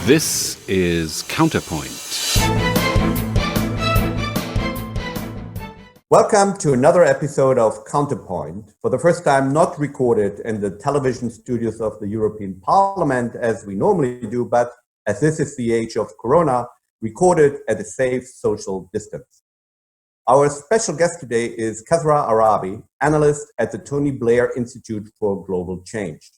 This is Counterpoint. Welcome to another episode of Counterpoint, for the first time not recorded in the television studios of the European Parliament as we normally do, but as this is the age of Corona, recorded at a safe social distance. Our special guest today is Kasra Aarabi, analyst at the Tony Blair Institute for Global Change.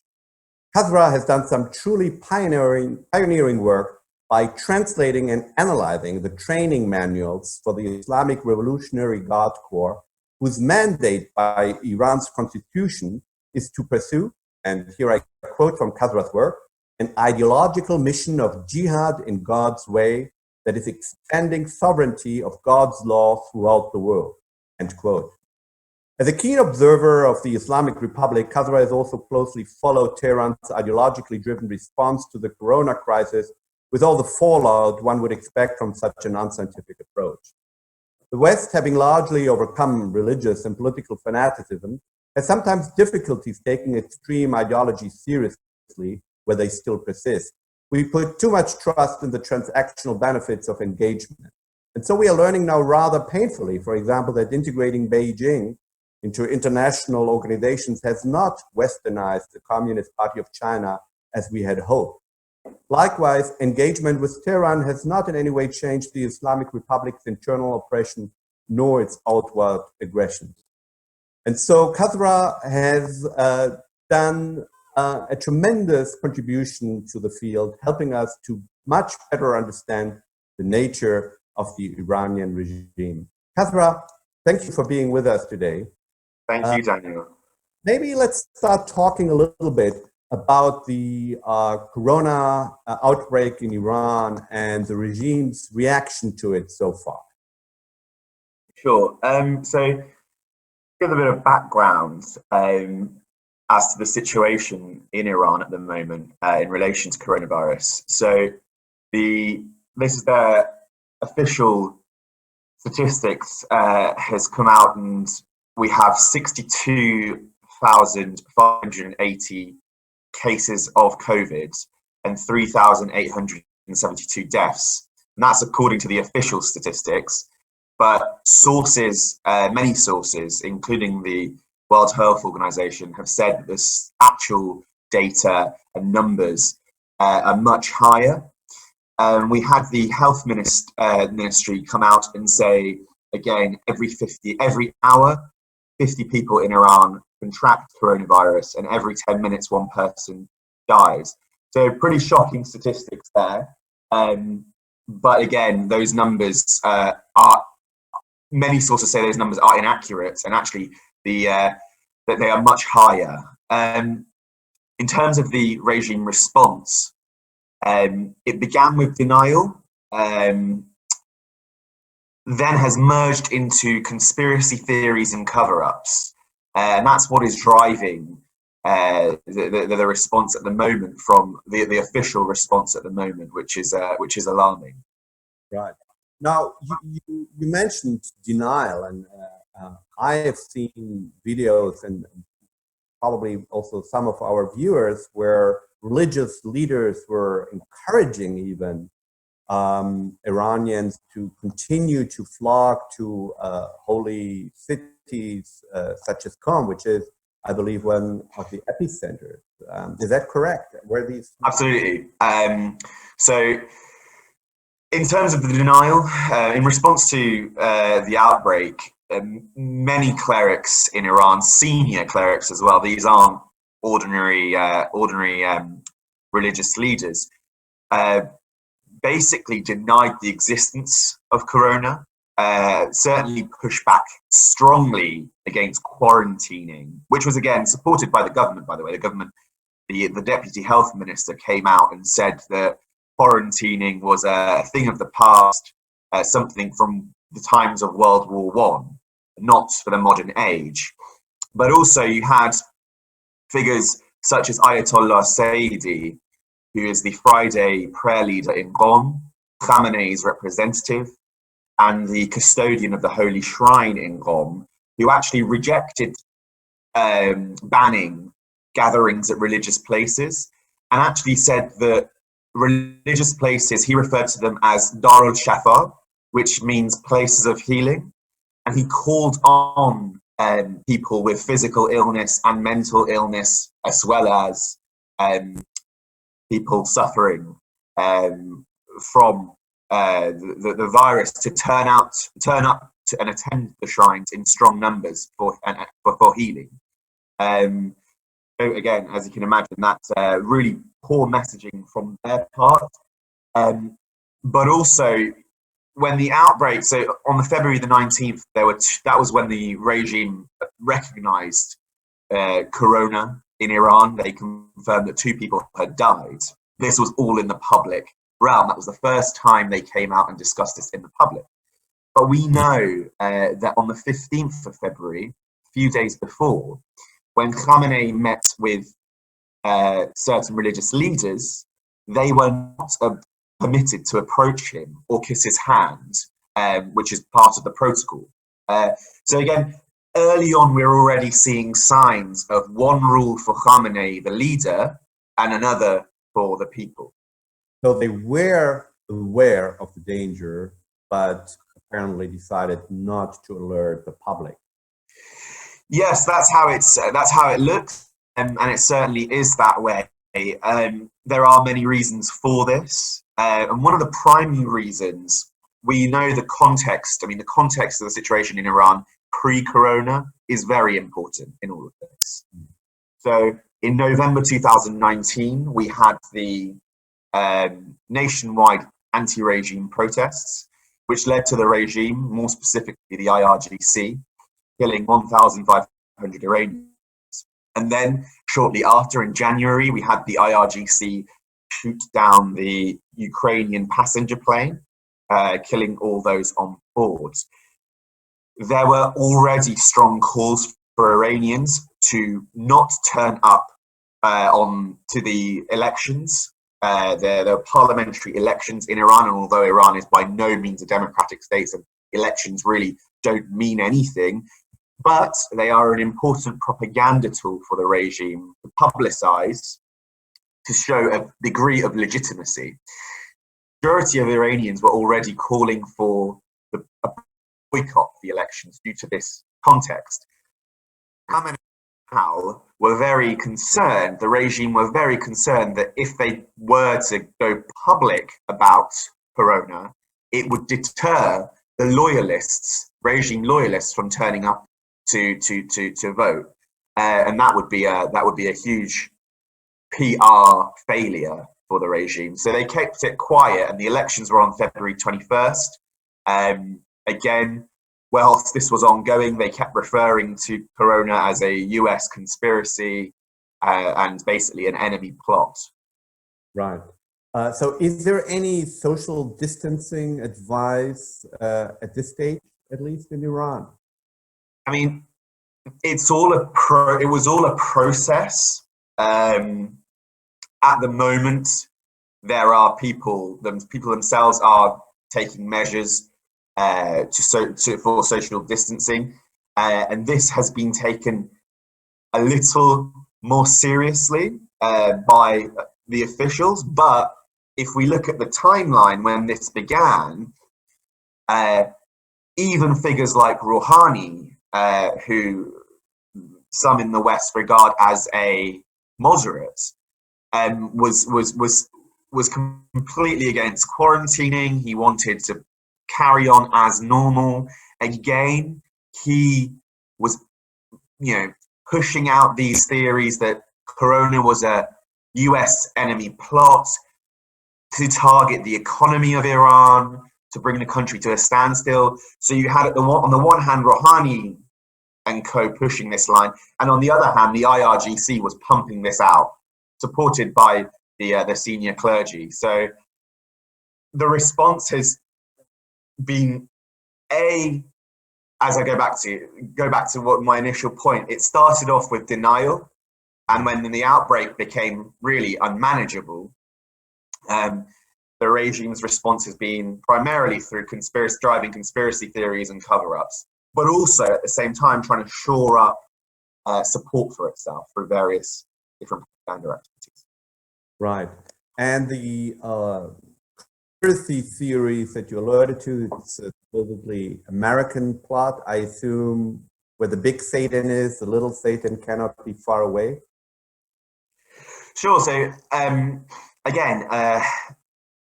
Kasra has done some truly pioneering work by translating and analyzing the training manuals for the Islamic Revolutionary Guards Corps, whose mandate by Iran's constitution is to pursue, and here I quote from Kasra's work, an ideological mission of jihad in God's way that is extending sovereignty of God's law throughout the world, end quote. As a keen observer of the Islamic Republic, Kasra has also closely followed Tehran's ideologically driven response to the corona crisis with all the fallout one would expect from such an unscientific approach. The West, having largely overcome religious and political fanaticism, has sometimes difficulties taking extreme ideologies seriously where they still persist. We put too much trust in the transactional benefits of engagement. And so we are learning now rather painfully, for example, that integrating Beijing into international organizations has not westernized the Communist Party of China as we had hoped. Likewise, engagement with Tehran has not in any way changed the Islamic Republic's internal oppression nor its outward aggression. And so Kasra has done a tremendous contribution to the field, helping us to much better understand the nature of the Iranian regime. Kasra, thank you for being with us today. Thank you, Daniel. Maybe let's start talking a little bit about the corona outbreak in Iran and the regime's reaction to it so far. Sure. So, give a bit of background as to the situation in Iran at the moment in relation to coronavirus. So, this is their official statistics has come out, and we have 62,580 cases of COVID and 3,872 deaths. And that's according to the official statistics. But sources, many sources, including the World Health Organization, have said that this actual data and numbers are much higher. We had the health ministry come out and say, again, every hour, 50 people in Iran contract coronavirus, and every 10 minutes, one person dies. So pretty shocking statistics there. But again, those numbers many sources say those numbers are inaccurate, and actually that they are much higher. In terms of the regime response, it began with denial, then has merged into conspiracy theories and cover-ups. And that's what is driving the response at the moment, from the official response at the moment, which is alarming. Right. Now, you mentioned denial, and I have seen videos, and probably also some of our viewers, where religious leaders were encouraging even Iranians to continue to flock to holy cities such as Qom, which is, I believe, one of the epicenters. Is that correct? Were these? Absolutely. So, in terms of the denial, in response to the outbreak, many clerics in Iran, senior clerics as well, these aren't ordinary religious leaders, basically denied the existence of corona, certainly pushed back strongly against quarantining, which was again supported by the government, by the way. The government, the deputy health minister came out and said that quarantining was a thing of the past, something from the times of World War I, not for the modern age. But also you had figures such as Ayatollah Saidi, who is the Friday prayer leader in Qom, Khamenei's representative, and the custodian of the Holy Shrine in Qom, who actually rejected banning gatherings at religious places, and actually said that religious places, he referred to them as Darul Shafa, which means places of healing. And he called on people with physical illness and mental illness, as well as people suffering from the virus, to turn up and attend the shrines in strong numbers for healing. So again, as you can imagine, that's really poor messaging from their part. But also, when the outbreak, so on the February the 19th, that was when the regime recognized corona in Iran. They confirmed that 2 people had died. This was all in the public realm. That was the first time they came out and discussed this in the public. But we know that on the 15th of February, a few days before, when Khamenei met with certain religious leaders, they were not permitted to approach him or kiss his hand, which is part of the protocol. So again, early on, we're already seeing signs of one rule for Khamenei, the leader, and another for the people. So they were aware of the danger, but apparently decided not to alert the public. Yes, that's how it looks, and it certainly is that way. There are many reasons for this, and one of the primary reasons, we know the context. I mean, the context of the situation in Iran pre-corona is very important in all of this. So in November 2019, we had the nationwide anti-regime protests, which led to the regime, more specifically the IRGC, killing 1,500 Iranians. And then shortly after, in January, we had the IRGC shoot down the Ukrainian passenger plane, killing all those on board. There were already strong calls for Iranians to not turn up to the elections. There are parliamentary elections in Iran, and although Iran is by no means a democratic state, and elections really don't mean anything, but they are an important propaganda tool for the regime to publicize, to show a degree of legitimacy. The majority of Iranians were already calling for a boycott of the elections due to this context. Khamenei were very concerned, the regime were very concerned that if they were to go public about corona, it would deter the loyalists, regime loyalists, from turning up to vote, and that would be a huge PR failure for the regime. So they kept it quiet, and the elections were on February 21st. Again, whilst this was ongoing, they kept referring to corona as a US conspiracy and basically an enemy plot. Right. So is there any social distancing advice at this stage, at least in Iran? I mean, it was all a process. At the moment, there are people themselves are taking measures for social distancing, and this has been taken a little more seriously by the officials. But if we look at the timeline when this began, even figures like Rouhani, who some in the West regard as a moderate, was completely against quarantining. He wanted to carry on as normal. Again, he was, pushing out these theories that corona was a US enemy plot to target the economy of Iran, to bring the country to a standstill. So you had on the one hand Rouhani and co pushing this line, and on the other hand the IRGC was pumping this out, supported by the senior clergy. So the response has been as I go back to what my initial point, it started off with denial, and when the outbreak became really unmanageable, the regime's response has been primarily through driving conspiracy theories and cover-ups, but also at the same time trying to shore up support for itself through various different propaganda activities. Right. And the conspiracy theories that you alluded to, it's a supposedly American plot. I assume where the big Satan is, the little Satan cannot be far away. Sure. So again,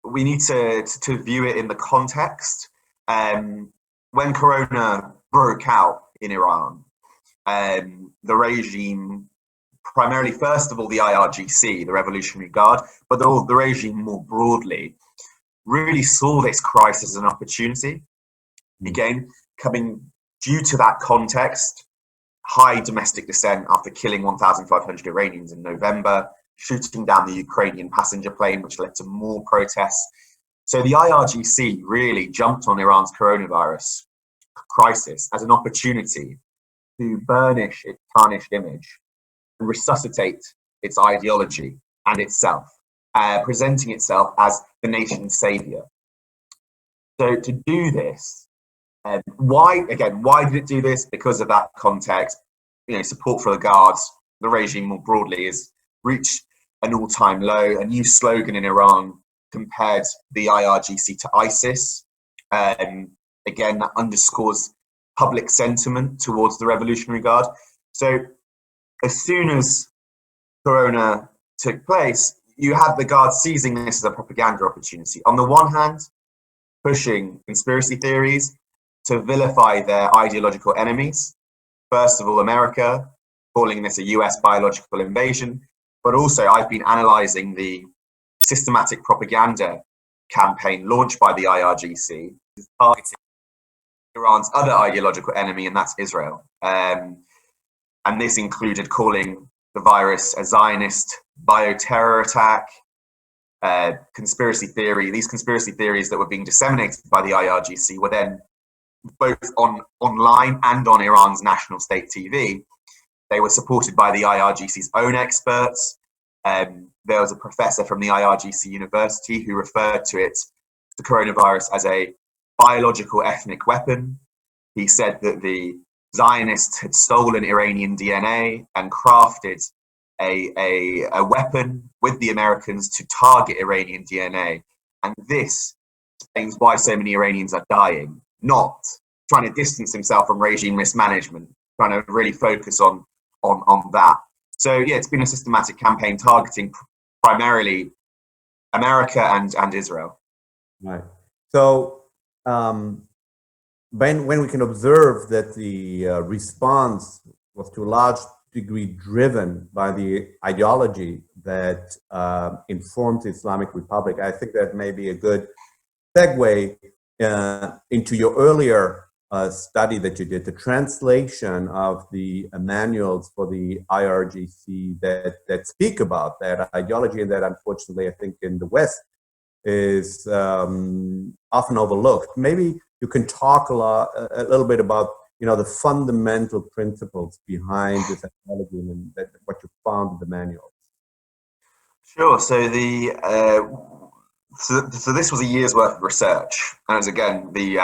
we need to view it in the context. When Corona broke out in Iran, the regime, primarily, first of all, the IRGC, the Revolutionary Guard, but the regime more broadly, really saw this crisis as an opportunity. Again, coming due to that context, high domestic dissent after killing 1,500 Iranians in November, shooting down the Ukrainian passenger plane, which led to more protests. So the IRGC really jumped on Iran's coronavirus crisis as an opportunity to burnish its tarnished image and resuscitate its ideology and itself, presenting itself as the nation's savior. So to do this, why did it do this? Because of that context, support for the guards, the regime more broadly, has reached an all-time low. A new slogan in Iran compared the IRGC to ISIS. Again, that underscores public sentiment towards the Revolutionary Guard. So as soon as Corona took place, you had the Guard seizing this as a propaganda opportunity. On the one hand, pushing conspiracy theories to vilify their ideological enemies. First of all, America, calling this a US biological invasion. But also, I've been analysing the systematic propaganda campaign launched by the IRGC, targeting Iran's other ideological enemy, and that's Israel. And this included calling the virus a Zionist bioterror attack, conspiracy theory. These conspiracy theories that were being disseminated by the IRGC were then both online and on Iran's national state TV. They were supported by the IRGC's own experts. There was a professor from the IRGC University who referred to the coronavirus as a biological ethnic weapon. He said that the Zionists had stolen Iranian DNA and crafted a weapon with the Americans to target Iranian DNA. And this explains why so many Iranians are dying, not trying to distance himself from regime mismanagement, trying to really focus on that. So yeah, it's been a systematic campaign targeting primarily America and Israel. Right. So when we can observe that the response was to a large degree driven by the ideology that informs the Islamic Republic, I think that may be a good segue into your earlier study that you did, the translation of the manuals for the IRGC that speak about that ideology, and that unfortunately I think in the West is often overlooked. Maybe you can talk a little bit about the fundamental principles behind this ideology and what you found in the manuals. Sure. So so this was a year's worth of research, and it was again the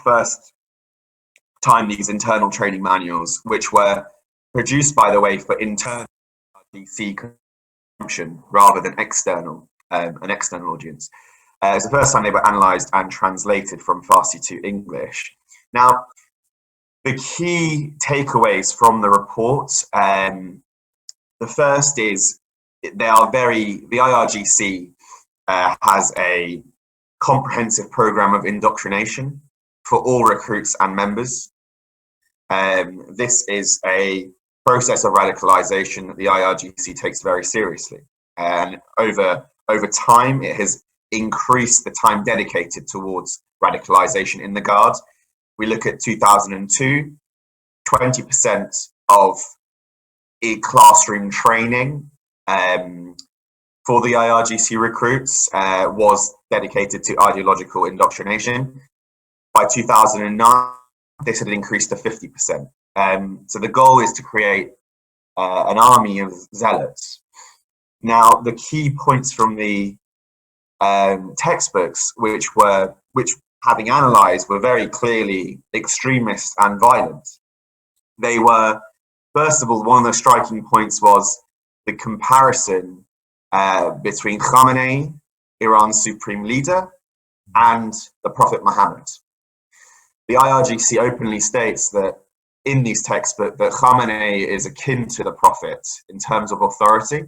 first time these internal training manuals, which were produced, by the way, for internal IRGC consumption rather than an external audience. It's the first time they were analysed and translated from Farsi to English. Now, the key takeaways from the report, the first is the IRGC has a comprehensive program of indoctrination for all recruits and members. This is a process of radicalization that the IRGC takes very seriously. And over time, it has increased the time dedicated towards radicalization in the Guard. We look at 2002, 20% of classroom training for the IRGC recruits was dedicated to ideological indoctrination. By 2009, this had increased to 50%. So the goal is to create an army of zealots. Now, the key points from the textbooks, which having analysed, were very clearly extremist and violent. They were, first of all, one of the striking points was the comparison between Khamenei, Iran's supreme leader, and the Prophet Muhammad. The IRGC openly states that in these textbooks that Khamenei is akin to the Prophet in terms of authority.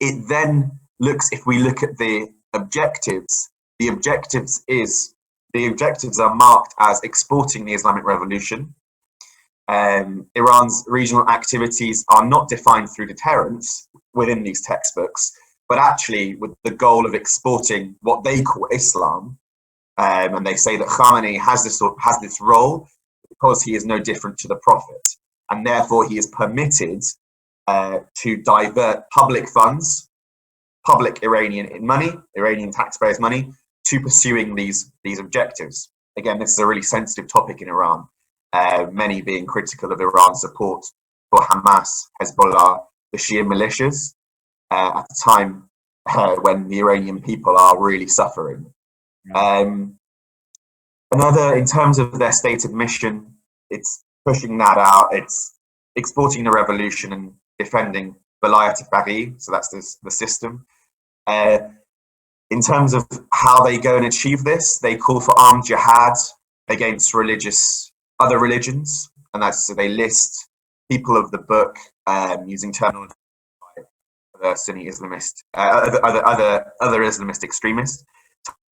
It then looks, if we look at the objectives are marked as exporting the Islamic Revolution. Iran's regional activities are not defined through deterrence within these textbooks, but actually with the goal of exporting what they call Islam. And they say that Khamenei has this role because he is no different to the Prophet, and therefore he is permitted to divert public funds, public Iranian taxpayers' money, to pursuing these objectives. Again, this is a really sensitive topic in Iran, many being critical of Iran's support for Hamas, Hezbollah, the Shia militias, at the time when the Iranian people are really suffering. Another, in terms of their stated mission, it's pushing that out. It's exporting the revolution and defending Velayat al-Faqih, so that's the system. In terms of how they go and achieve this, they call for armed jihad against other religions, and that's, so they list people of the book using terminology like the Sunni Islamist, other Islamist extremists,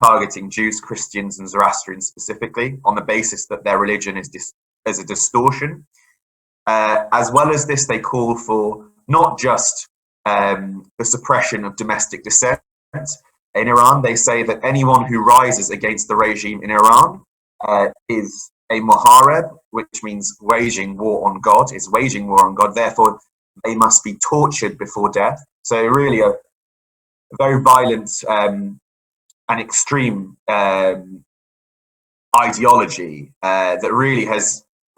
targeting Jews, Christians, and Zoroastrians specifically on the basis that their religion is a distortion. As well as this, they call for not just the suppression of domestic dissent in Iran. They say that anyone who rises against the regime in Iran is a muharib, which means waging war on God, therefore they must be tortured before death. So really a very violent and extreme ideology that really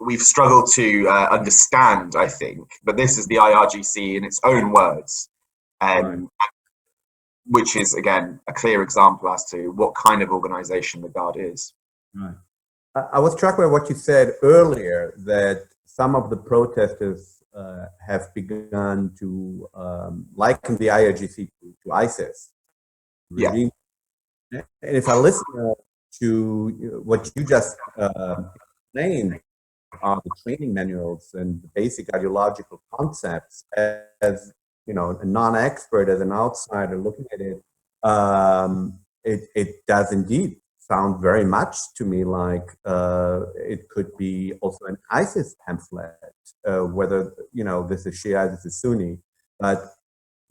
we've struggled to understand, I think, but this is the IRGC in its own words, which is, again, a clear example as to what kind of organization the Guard is. Right. I was struck by what you said earlier, that some of the protesters have begun to liken the IRGC to ISIS. Yeah. And if I listen to what you just explained on the training manuals and the basic ideological concepts, as you know, a non-expert, as an outsider looking at it, it does indeed sound very much to me like it could be also an ISIS pamphlet, whether this is Shia, this is Sunni, but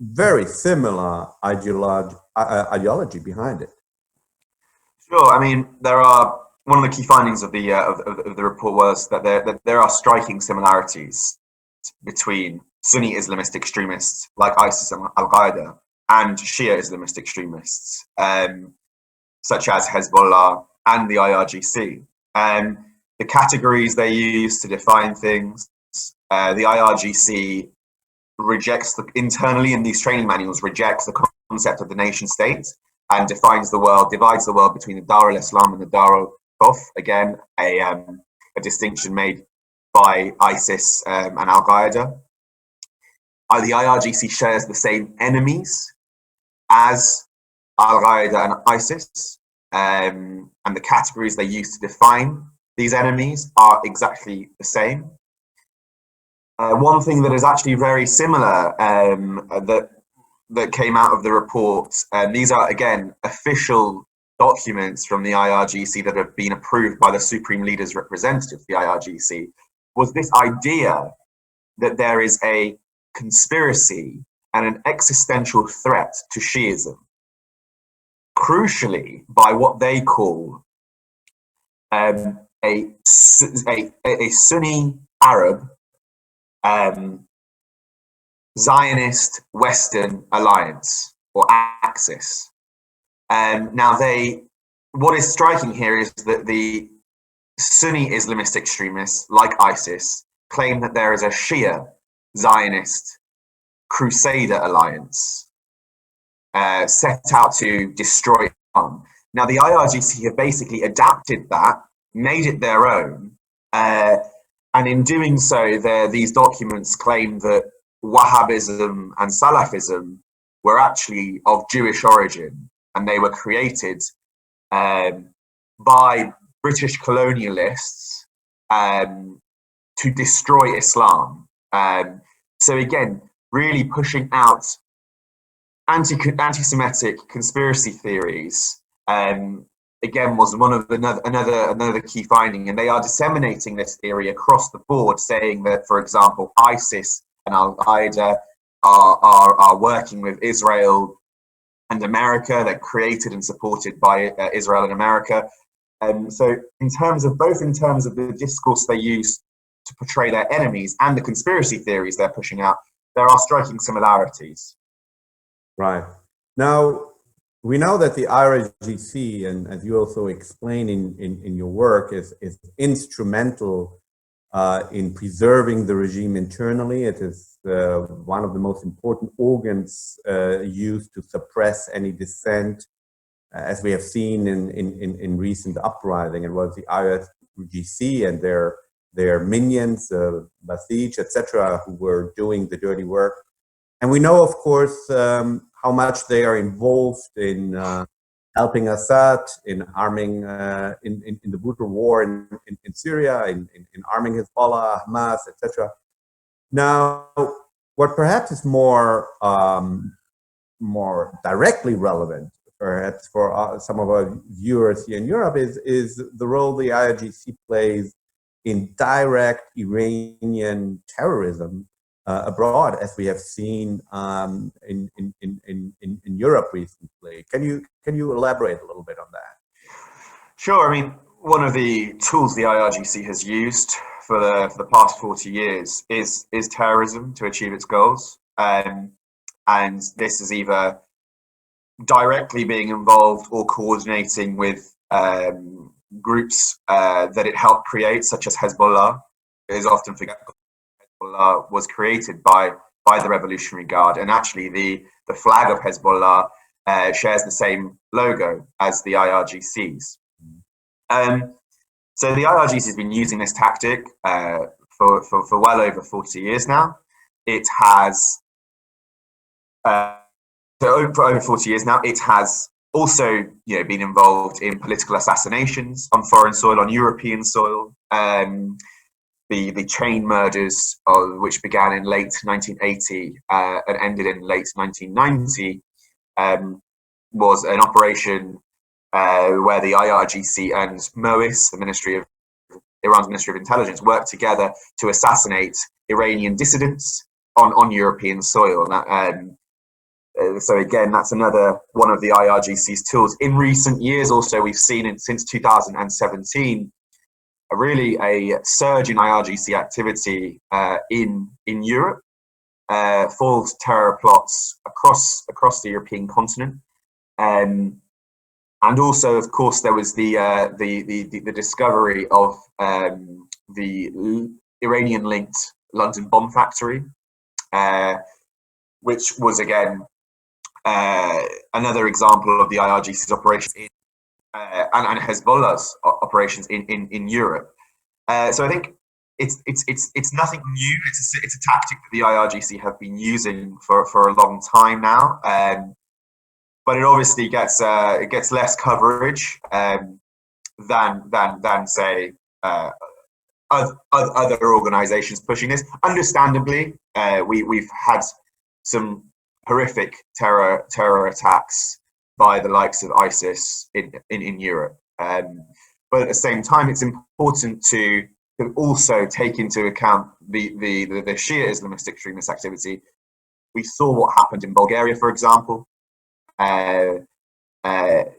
very similar ideology behind it. Sure. I mean, one of the key findings of the report was that there are striking similarities between Sunni Islamist extremists like ISIS and Al-Qaeda and Shia Islamist extremists, such as Hezbollah and the IRGC. The categories they use to define things, the IRGC internally in these training manuals rejects the concept of the nation state and divides the world between the Dar al-Islam and the Dar al-Kufr. Again, a distinction made by ISIS and Al-Qaeda. The IRGC shares the same enemies as Al-Qaeda and ISIS, and the categories they use to define these enemies are exactly the same. One thing that is actually very similar that came out of the report, and these are, again, official documents from the IRGC that have been approved by the Supreme Leader's representative, the IRGC, was this idea that there is a conspiracy and an existential threat to Shiism, crucially by what they call a Sunni Arab Zionist Western Alliance, or Axis. Now, what is striking here is that the Sunni Islamist extremists, like ISIS, claim that there is a Shia Zionist Crusader alliance set out to destroy Islam. Now, the IRGC have basically adapted that, made it their own, and in doing so, these documents claim that Wahhabism and Salafism were actually of Jewish origin, and they were created by British colonialists to destroy Islam. So again, really pushing out anti-Semitic conspiracy theories. Again, was one of another key finding, and they are disseminating this theory across the board, saying that, for example, ISIS and Al Qaeda are working with Israel and America. They're created and supported by Israel and America. So in terms of the discourse they use to portray their enemies and the conspiracy theories they're pushing out, there are striking similarities. Right. Now, we know that the IRGC, and as you also explain in your work, is instrumental in preserving the regime internally. It is one of the most important organs used to suppress any dissent, as we have seen in recent uprising. It was the IRGC and their minions, Basij, etc., who were doing the dirty work. And we know, of course, how much they are involved in helping Assad, in arming, in the brutal war in Syria, in arming Hezbollah, Hamas, etc. Now, what perhaps is more directly relevant, perhaps for some of our viewers here in Europe, is the role the IRGC plays in direct Iranian terrorism abroad, as we have seen in Europe recently. Can you elaborate a little bit on that? Sure. I mean, one of the tools the IRGC has used for the past 40 years is terrorism to achieve its goals, and this is either directly being involved or coordinating with groups that it helped create, such as Hezbollah. It is often forgotten Hezbollah was created by the Revolutionary Guard, and actually the flag of Hezbollah shares the same logo as the IRGC's. So the IRGC has been using this tactic for well over 40 years now. It has for over 40 years now. It has also, been involved in political assassinations on foreign soil, on European soil. The chain murders, which began in late 1980 and ended in late 1990, was an operation where the IRGC and MOIS, Iran's Ministry of Intelligence, worked together to assassinate Iranian dissidents on European soil. So again, that's another one of the IRGC's tools. In recent years, also, we've seen since 2017 a surge in IRGC activity in Europe, false terror plots across the European continent, and also, of course, there was the discovery of the Iranian-linked London bomb factory, which was again another example of the IRGC's operations and Hezbollah's operations in Europe. So I think it's nothing new. It's a tactic that the IRGC have been using for a long time now, but it obviously gets less coverage than say other organisations pushing this. Understandably, we've had some horrific terror attacks by the likes of ISIS in Europe, but at the same time, it's important to also take into account the Shia Islamist extremist activity. We saw what happened in Bulgaria, for example, where the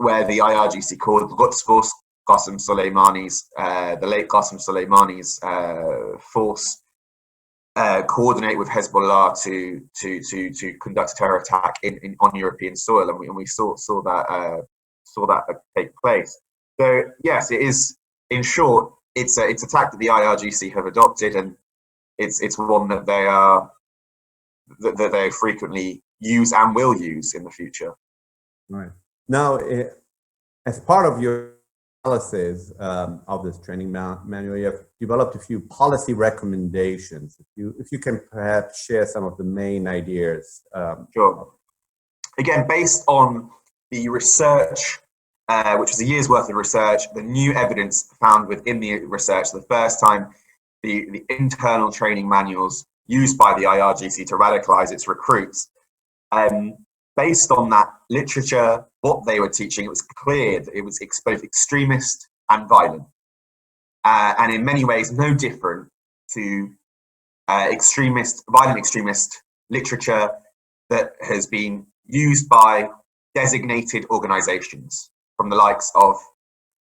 IRGC called Quds Force, Qasem Soleimani's, the late Qasem Soleimani's force, coordinate with Hezbollah to conduct a terror attack on European soil, and we saw that take place. So yes, it is. In short, it's a tactic that the IRGC have adopted, and it's one that they frequently use and will use in the future. Right. Now, as part of your analysis of this training manual, you have developed a few policy recommendations. If you can perhaps share some of the main ideas. Sure. Again, based on the research, which was a year's worth of research, the new evidence found within the research, the first time the internal training manuals used by the IRGC to radicalize its recruits, based on that literature, what they were teaching, it was clear that it was both extremist and violent, and in many ways no different to violent extremist literature that has been used by designated organizations from the likes of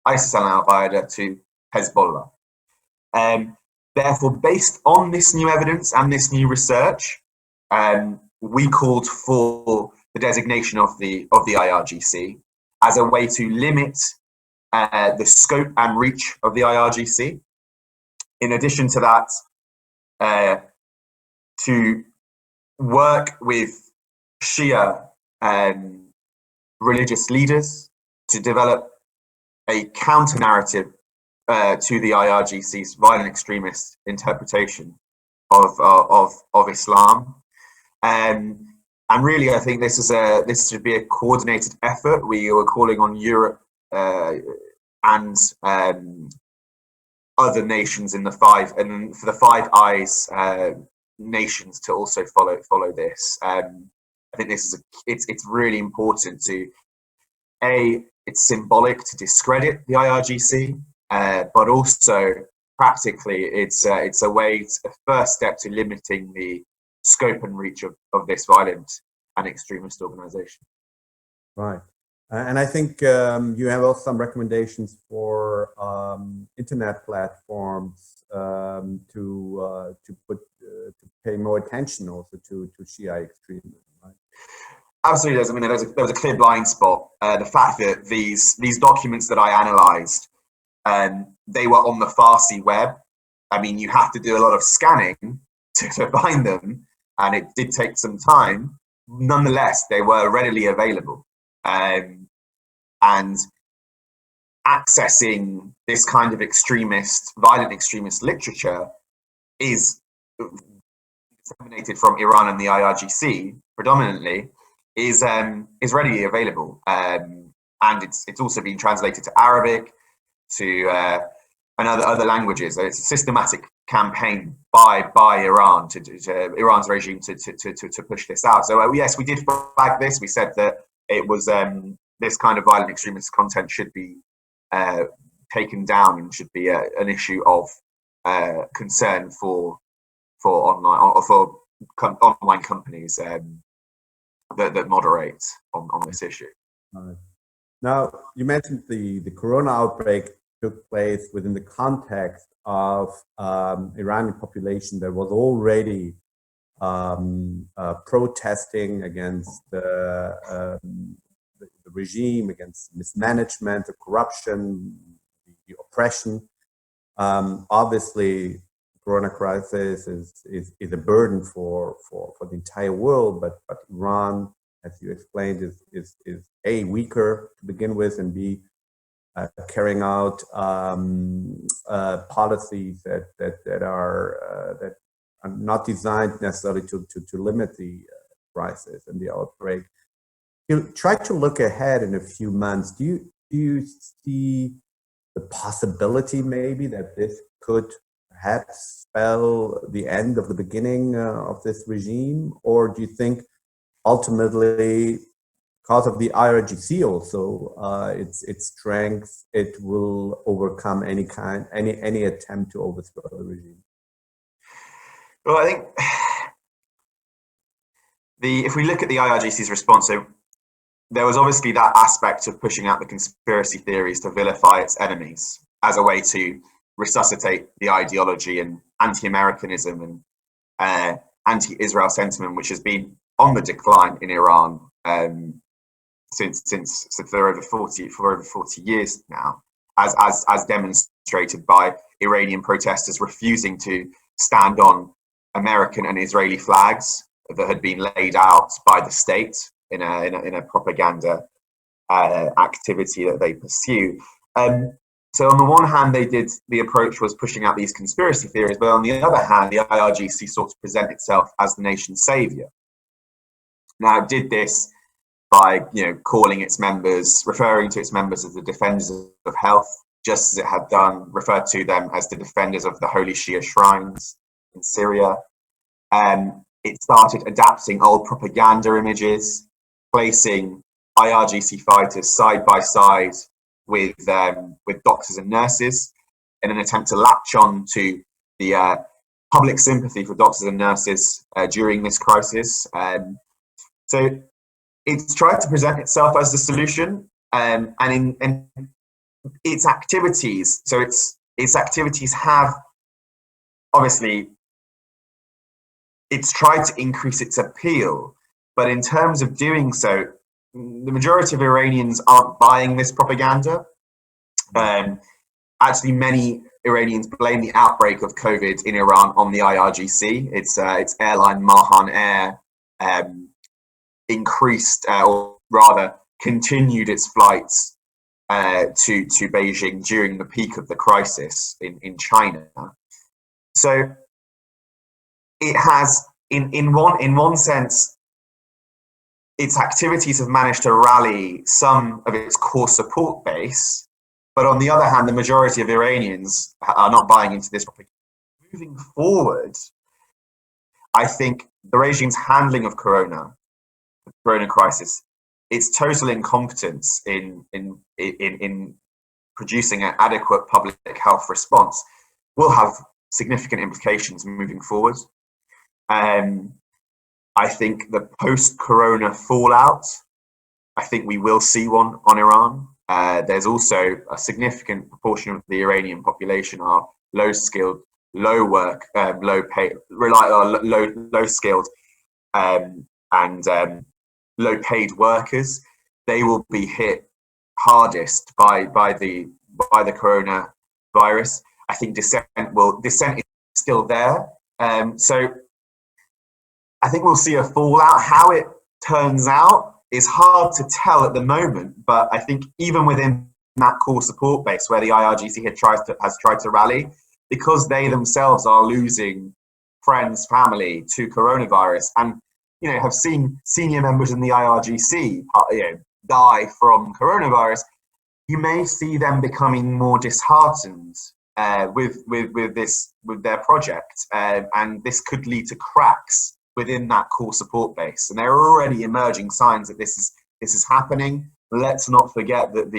ISIS and Al-Qaeda to Hezbollah. Therefore, based on this new evidence and this new research, we called for the designation of the IRGC as a way to limit the scope and reach of the IRGC. In addition to that, to work with Shia religious leaders to develop a counter-narrative to the IRGC's violent extremist interpretation of Islam. And really, I think this should be a coordinated effort. We were calling on Europe and other nations in the for the Five Eyes nations to also follow this. I think this is it's really important to it's symbolic to discredit the IRGC, but also practically it's a way, a first step to limiting the scope and reach of this violent and extremist organization. Right. And I think you have also some recommendations for internet platforms to pay more attention also to Shia extremism. Right? Absolutely, I mean, there was a clear blind spot. The fact that these documents that I analysed, they were on the Farsi web. I mean, you have to do a lot of scanning to find them, and it did take some time. Nonetheless, they were readily available. And accessing this kind of violent extremist literature is disseminated from Iran and the IRGC predominantly is readily available, and it's also been translated to Arabic, to and other languages. It's a systematic campaign by Iran to Iran's regime to push this out. So yes, we did flag this. We said that it was this kind of violent extremist content should be taken down and should be an issue of concern for online companies that moderate on this issue. Now, you mentioned the corona outbreak took place within the context of Iranian population that was already protesting against the regime, against mismanagement, the corruption, the oppression. Obviously, the corona crisis is a burden for the entire world, but Iran, as you explained, is A, weaker to begin with, and B, carrying out policies that are not designed necessarily to limit the crisis and the outbreak. You try to look ahead in a few months. Do you see the possibility maybe that this could perhaps spell the end of the beginning of this regime, or do you think ultimately, because of the IRGC also, its strength, it will overcome any attempt to overthrow the regime? Well, I think if we look at the IRGC's response, so there was obviously that aspect of pushing out the conspiracy theories to vilify its enemies as a way to resuscitate the ideology and anti-Americanism and anti-Israel sentiment, which has been on the decline in Iran since for over 40 years now, as demonstrated by Iranian protesters refusing to stand on American and Israeli flags that had been laid out by the state in a propaganda activity that they pursue. So on the one hand, the approach was pushing out these conspiracy theories, but on the other hand, the IRGC sought to present itself as the nation's savior. Now, it did this by, calling its members, referring to its members as the defenders of health, just as it had done, referred to them as the defenders of the holy Shia shrines in Syria. It started adapting old propaganda images, placing IRGC fighters side by side with doctors and nurses in an attempt to latch on to the public sympathy for doctors and nurses during this crisis. So it's tried to present itself as the solution, and in its activities. So its activities have obviously, it's tried to increase its appeal, but in terms of doing so, the majority of Iranians aren't buying this propaganda. Actually, many Iranians blame the outbreak of COVID in Iran on the IRGC. Its airline Mahan Air increased, or rather continued its flights to Beijing during the peak of the crisis in China. So it has, in one sense, its activities have managed to rally some of its core support base, but on the other hand, the majority of Iranians are not buying into this propaganda. Moving forward, I think the regime's handling of the corona crisis, its total incompetence in producing an adequate public health response will have significant implications moving forward. I think the post-corona fallout, I think we will see one on Iran. There's also a significant proportion of the Iranian population are low-skilled, low-paid, low-skilled, and low-paid workers. They will be hit hardest by the coronavirus. I think dissent is still there. So I think we'll see a fallout. How it turns out is hard to tell at the moment, but I think even within that core support base where the IRGC has tried to rally, because they themselves are losing friends, family to coronavirus, and have seen senior members in the IRGC die from coronavirus, you may see them becoming more disheartened with their project, and this could lead to cracks within that core support base. And there are already emerging signs that this is happening. Let's not forget that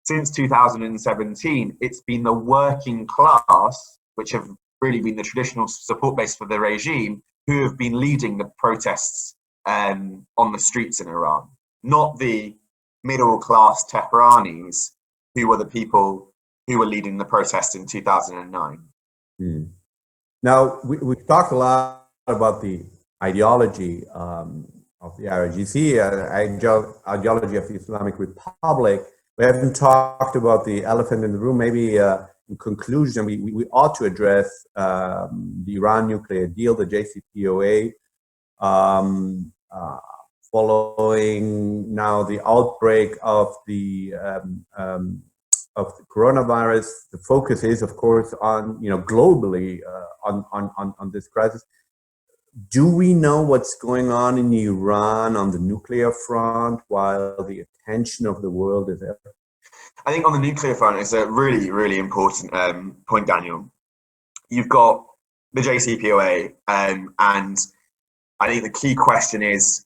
since 2017, it's been the working class, which have really been the traditional support base for the regime, who have been leading the protests on the streets in Iran, not the middle-class Tehranis, who were the people who were leading the protests in 2009. Now, we've talked a lot about the ideology of the IRGC, ideology of the Islamic Republic. We haven't talked about the elephant in the room. Maybe in conclusion, we ought to address the Iran nuclear deal, the JCPOA, following now the outbreak of the coronavirus. The focus is, of course, on globally on this crisis. Do we know what's going on in Iran on the nuclear front while the attention of the world is there? I think on the nuclear front, it's a really, really important point, Daniel. You've got the JCPOA, and I think the key question is,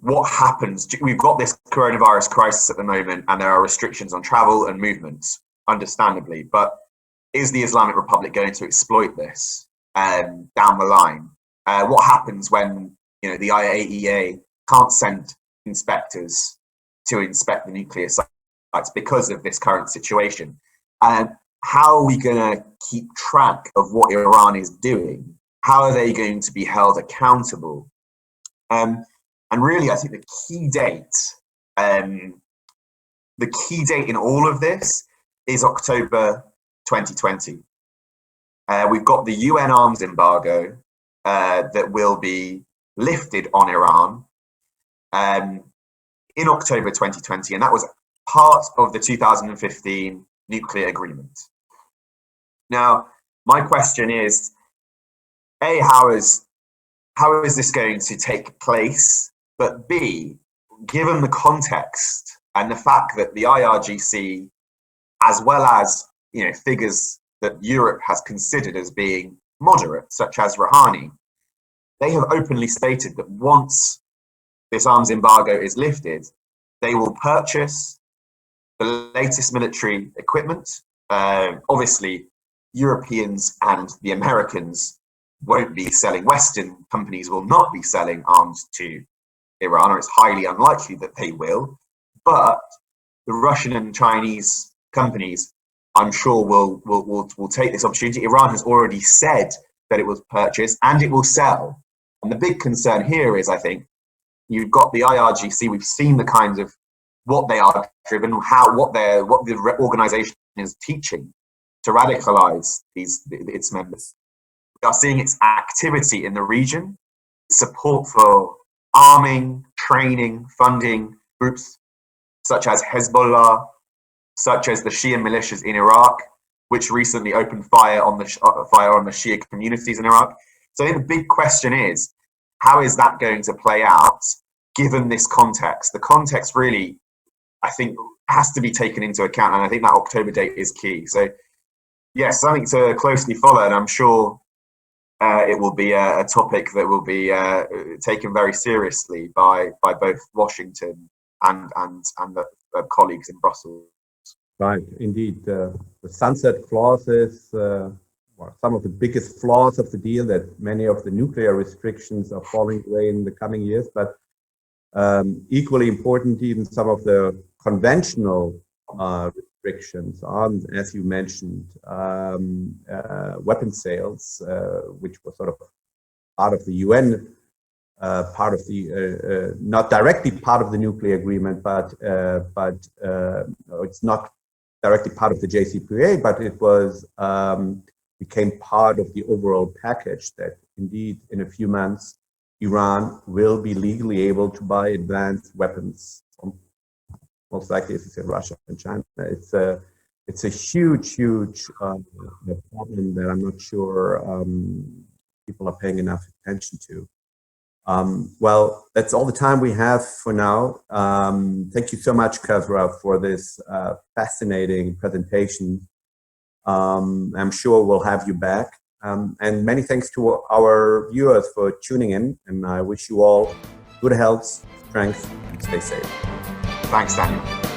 what happens? We've got this coronavirus crisis at the moment, and there are restrictions on travel and movements, understandably, but is the Islamic Republic going to exploit this down the line? What happens when the IAEA can't send inspectors to inspect the nuclear sites because of this current situation? And how are we going to keep track of what Iran is doing? How are they going to be held accountable? And really, I think the key date in all of this is October 2020. We've got the UN arms embargo that will be lifted on Iran in October 2020, and that was part of the 2015 nuclear agreement. Now, my question is, A, how is this going to take place? But B, given the context and the fact that the IRGC, as well as figures that Europe has considered as being moderate, such as Rouhani, they have openly stated that once this arms embargo is lifted, they will purchase the latest military equipment. Obviously, Europeans and the Americans won't be selling, Western companies will not be selling arms to Iran, or it's highly unlikely that they will. But the Russian and Chinese companies, I'm sure, will take this opportunity. Iran has already said that it will purchase and it will sell. And the big concern here is, I think, you've got the IRGC. We've seen the kinds of what they are driven, what the organization is teaching to radicalize its members. We are seeing its activity in the region, support for arming, training, funding groups such as Hezbollah, such as the Shia militias in Iraq, which recently opened fire on the Shia communities in Iraq. So I think the big question is, how is that going to play out given this context? The context really, I think, has to be taken into account, and I think that October date is key. So yes, something to closely follow, and I'm sure it will be a topic that will be taken very seriously by both Washington and the colleagues in Brussels. Right, indeed. The sunset clauses are some of the biggest flaws of the deal, that many of the nuclear restrictions are falling away in the coming years. But equally important, even some of the conventional restrictions on, as you mentioned, weapon sales, which was sort of part of the UN, part of the, not directly part of the nuclear agreement, but it's not directly part of the JCPOA, but it was became part of the overall package that indeed in a few months Iran will be legally able to buy advanced weapons from, most likely, as you said, Russia and China. It's a huge problem that I'm not sure people are paying enough attention to. Well, that's all the time we have for now. Thank you so much, Kasra, for this fascinating presentation. I'm sure we'll have you back. And many thanks to our viewers for tuning in. And I wish you all good health, strength, and stay safe. Thanks, Daniel.